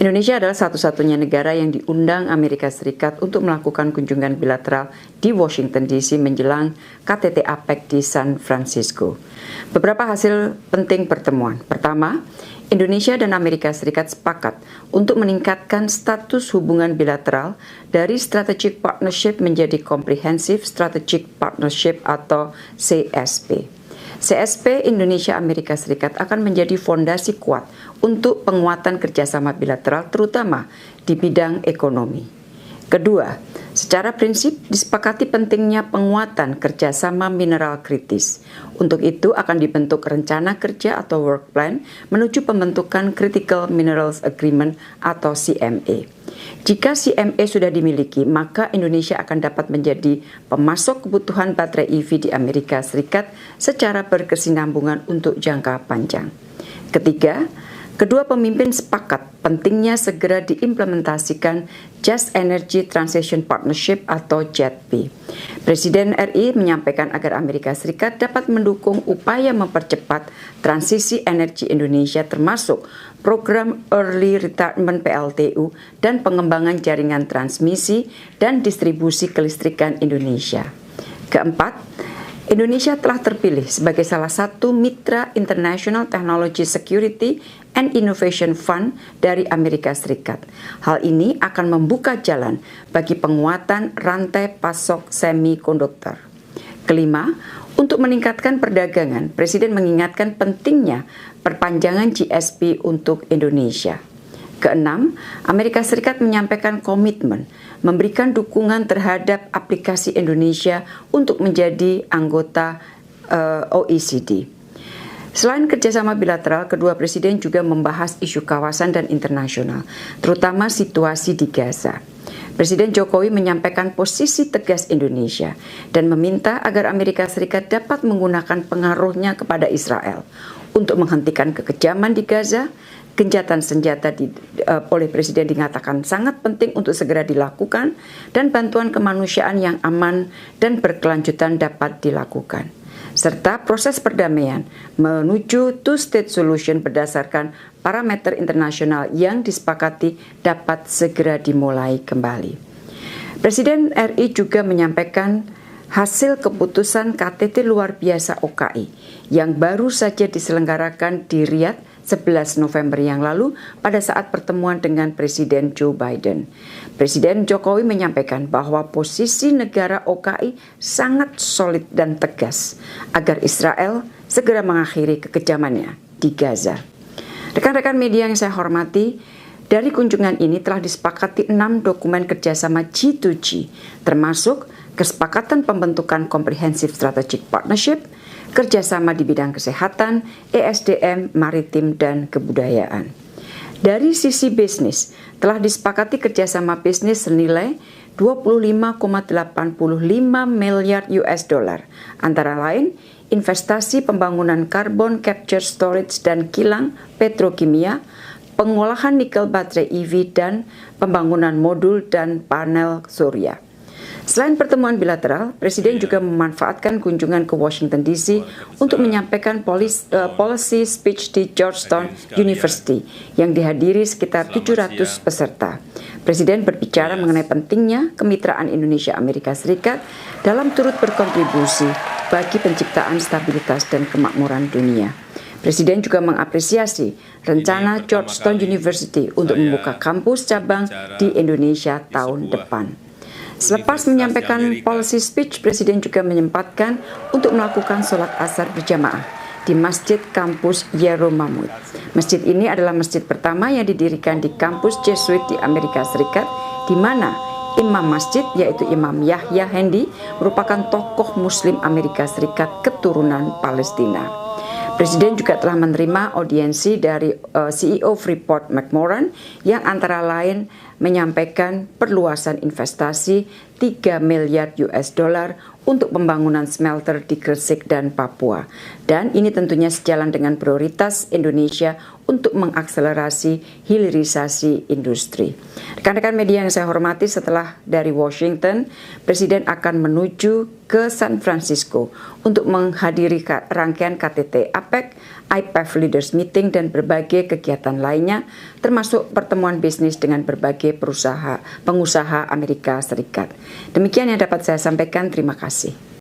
Indonesia adalah satu-satunya negara yang diundang Amerika Serikat untuk melakukan kunjungan bilateral di Washington DC menjelang KTT APEC di San Francisco. Beberapa hasil penting pertemuan. Pertama, Indonesia dan Amerika Serikat sepakat untuk meningkatkan status hubungan bilateral dari Strategic Partnership menjadi Comprehensive Strategic Partnership atau CSP. CSP Indonesia-Amerika Serikat akan menjadi fondasi kuat untuk penguatan kerjasama bilateral terutama di bidang ekonomi. Kedua, secara prinsip disepakati pentingnya penguatan kerjasama mineral kritis. Untuk itu akan dibentuk rencana kerja atau work plan menuju pembentukan Critical Minerals Agreement atau CMA. Jika CMA sudah dimiliki, maka Indonesia akan dapat menjadi pemasok kebutuhan baterai EV di Amerika Serikat secara berkesinambungan untuk jangka panjang. Ketiga, kedua pemimpin sepakat pentingnya segera diimplementasikan Just Energy Transition Partnership atau JETP. Presiden RI menyampaikan agar Amerika Serikat dapat mendukung upaya mempercepat transisi energi Indonesia termasuk program Early Retirement PLTU dan pengembangan jaringan transmisi dan distribusi kelistrikan Indonesia. Keempat, Indonesia telah terpilih sebagai salah satu mitra International Technology Security and Innovation Fund dari Amerika Serikat. Hal ini akan membuka jalan bagi penguatan rantai pasok semikonduktor. Kelima, untuk meningkatkan perdagangan, Presiden mengingatkan pentingnya perpanjangan GSP untuk Indonesia. Keenam, Amerika Serikat menyampaikan komitmen memberikan dukungan terhadap aplikasi Indonesia untuk menjadi anggota OECD. Selain kerjasama bilateral, kedua presiden juga membahas isu kawasan dan internasional, terutama situasi di Gaza. Presiden Jokowi menyampaikan posisi tegas Indonesia dan meminta agar Amerika Serikat dapat menggunakan pengaruhnya kepada Israel untuk menghentikan kekejaman di Gaza. Gencatan senjata oleh Presiden dikatakan sangat penting untuk segera dilakukan dan bantuan kemanusiaan yang aman dan berkelanjutan dapat dilakukan. Serta proses perdamaian menuju two-state solution berdasarkan parameter internasional yang disepakati dapat segera dimulai kembali. Presiden RI juga menyampaikan hasil keputusan KTT luar biasa OKI yang baru saja diselenggarakan di Riyadh 11 November yang lalu pada saat pertemuan dengan Presiden Joe Biden. Presiden Jokowi menyampaikan bahwa posisi negara OKI sangat solid dan tegas agar Israel segera mengakhiri kekejamannya di Gaza. Rekan-rekan media yang saya hormati, dari kunjungan ini telah disepakati 6 dokumen kerjasama G2G, termasuk kesepakatan pembentukan Comprehensive Strategic Partnership, kerjasama di bidang kesehatan, ESDM, maritim, dan kebudayaan. Dari sisi bisnis, telah disepakati kerjasama bisnis senilai 25,85 miliar US dollar, antara lain investasi pembangunan carbon capture storage dan kilang petrokimia, pengolahan nikel baterai EV, dan pembangunan modul dan panel surya. Selain pertemuan bilateral, Presiden juga memanfaatkan kunjungan ke Washington DC untuk menyampaikan policy speech di Georgetown University yang dihadiri sekitar 700 peserta. Presiden berbicara mengenai pentingnya kemitraan Indonesia-Amerika Serikat dalam turut berkontribusi bagi penciptaan stabilitas dan kemakmuran dunia. Presiden juga mengapresiasi rencana Georgetown University untuk membuka kampus cabang di Indonesia tahun depan. Selepas menyampaikan policy speech, Presiden juga menyempatkan untuk melakukan sholat asar berjamaah di Masjid Kampus Yeromamut. Masjid ini adalah masjid pertama yang didirikan di kampus Jesuit di Amerika Serikat, di mana imam masjid yaitu Imam Yahya Hendi merupakan tokoh Muslim Amerika Serikat keturunan Palestina. Presiden juga telah menerima audiensi dari CEO Freeport McMoran yang antara lain menyampaikan perluasan investasi 3 miliar US dollar untuk pembangunan smelter di Gresik dan Papua. Dan ini tentunya sejalan dengan prioritas Indonesia untuk mengakselerasi hilirisasi industri. Rekan-rekan media yang saya hormati, setelah dari Washington, Presiden akan menuju ke San Francisco untuk menghadiri rangkaian KTT APEC, IPEF Leaders Meeting, dan berbagai kegiatan lainnya, termasuk pertemuan bisnis dengan berbagai pengusaha Amerika Serikat. Demikian yang dapat saya sampaikan. Terima kasih.